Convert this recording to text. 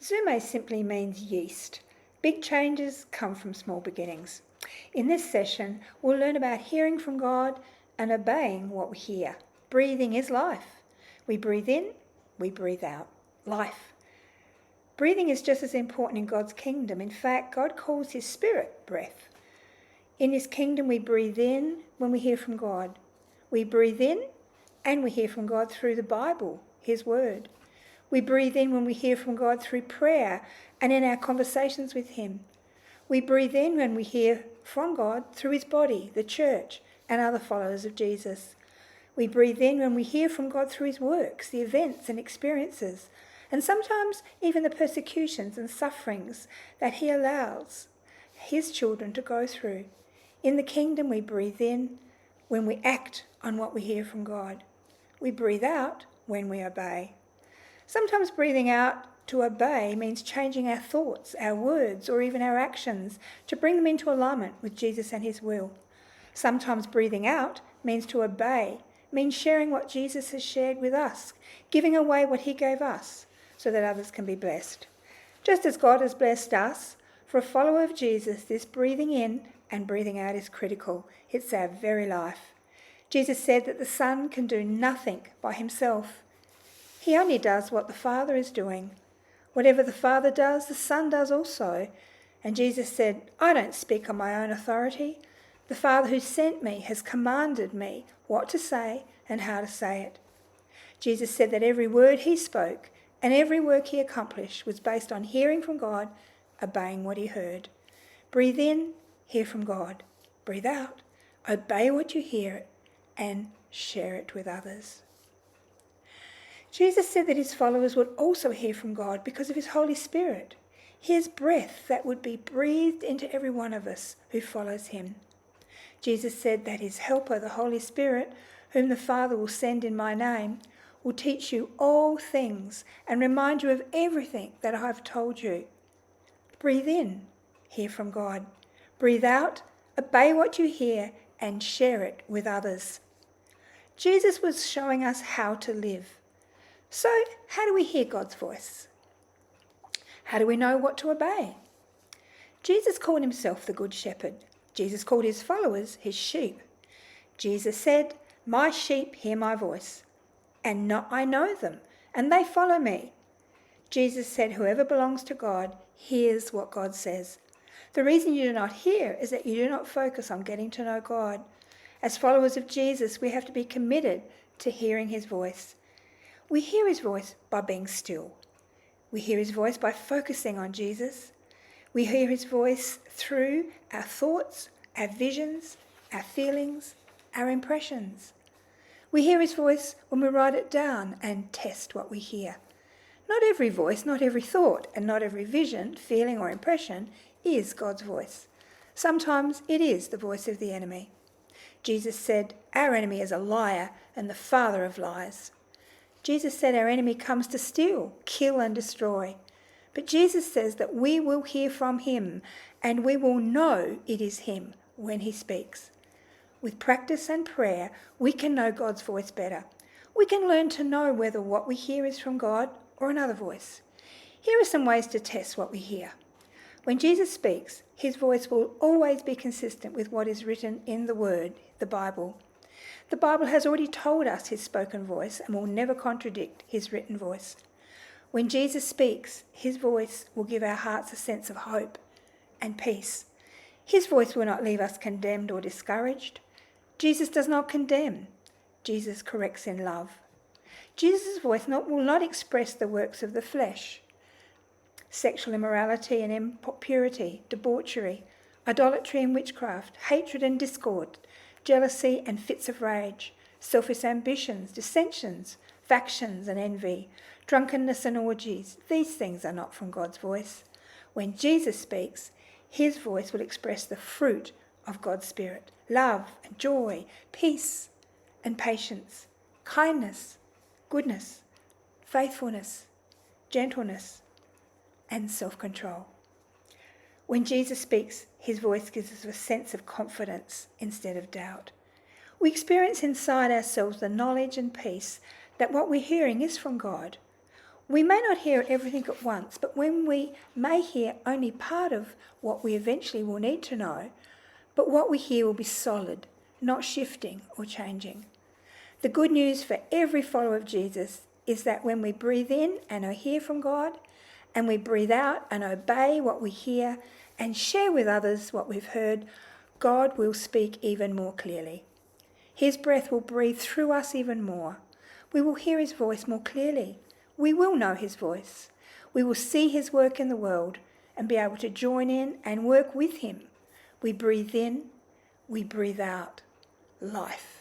Zume simply means yeast. Big changes come from small beginnings. In this session, we'll learn about hearing from God and obeying what we hear. Breathing is life. We breathe in, we breathe out. Life. Breathing is just as important in God's kingdom. In fact, God calls his spirit breath. In his kingdom, we breathe in when we hear from God. We breathe in and we hear from God through the Bible, his word. We breathe in when we hear from God through prayer and in our conversations with him. We breathe in when we hear from God through his body, the church, and other followers of Jesus. We breathe in when we hear from God through his works, the events and experiences, and sometimes even the persecutions and sufferings that he allows his children to go through. In the kingdom, we breathe in when we act on what we hear from God. We breathe out when we obey. Sometimes breathing out to obey means changing our thoughts, our words, or even our actions to bring them into alignment with Jesus and his will. Sometimes breathing out means to obey, means sharing what Jesus has shared with us, giving away what he gave us so that others can be blessed. Just as God has blessed us, for a follower of Jesus, this breathing in and breathing out is critical. It's our very life. Jesus said that the Son can do nothing by himself. He only does what the Father is doing. Whatever the Father does, the Son does also. And Jesus said, I don't speak on my own authority. The Father who sent me has commanded me what to say and how to say it. Jesus said that every word he spoke and every work he accomplished was based on hearing from God, obeying what he heard. Breathe in, hear from God. Breathe out, obey what you hear and share it with others. Jesus said that his followers would also hear from God because of his Holy Spirit, his breath that would be breathed into every one of us who follows him. Jesus said that his helper, the Holy Spirit, whom the Father will send in my name, will teach you all things and remind you of everything that I have told you. Breathe in, hear from God. Breathe out, obey what you hear and share it with others. Jesus was showing us how to live. So, how do we hear God's voice? How do we know what to obey? Jesus called himself the Good Shepherd. Jesus called his followers his sheep. Jesus said, my sheep hear my voice, and I know them, and they follow me. Jesus said, whoever belongs to God hears what God says. The reason you do not hear is that you do not focus on getting to know God. As followers of Jesus, we have to be committed to hearing his voice. We hear his voice by being still. We hear his voice by focusing on Jesus. We hear his voice through our thoughts, our visions, our feelings, our impressions. We hear his voice when we write it down and test what we hear. Not every voice, not every thought, and not every vision, feeling or impression is God's voice. Sometimes it is the voice of the enemy. Jesus said, our enemy is a liar and the father of lies. Jesus said our enemy comes to steal, kill and destroy. But Jesus says that we will hear from him and we will know it is him when he speaks. With practice and prayer, we can know God's voice better. We can learn to know whether what we hear is from God or another voice. Here are some ways to test what we hear. When Jesus speaks, his voice will always be consistent with what is written in the Word, the Bible. The Bible has already told us his spoken voice and will never contradict his written voice. When Jesus speaks, his voice will give our hearts a sense of hope and peace. His voice will not leave us condemned or discouraged. Jesus does not condemn. Jesus corrects in love. Jesus' voice will not express the works of the flesh, sexual immorality and impurity, debauchery, idolatry and witchcraft, hatred and discord, jealousy and fits of rage, selfish ambitions, dissensions, factions and envy, drunkenness and orgies. These things are not from God's voice. When Jesus speaks, his voice will express the fruit of God's Spirit, love and joy, peace and patience, kindness, goodness, faithfulness, gentleness, and self-control. When Jesus speaks, his voice gives us a sense of confidence instead of doubt. We experience inside ourselves the knowledge and peace that what we're hearing is from God. We may not hear everything at once, but when we may hear only part of what we eventually will need to know, but what we hear will be solid, not shifting or changing. The good news for every follower of Jesus is that when we breathe in and hear from God, and we breathe out and obey what we hear and share with others what we've heard, God will speak even more clearly. His breath will breathe through us even more. We will hear his voice more clearly. We will know his voice. We will see his work in the world and be able to join in and work with him. We breathe in, we breathe out life.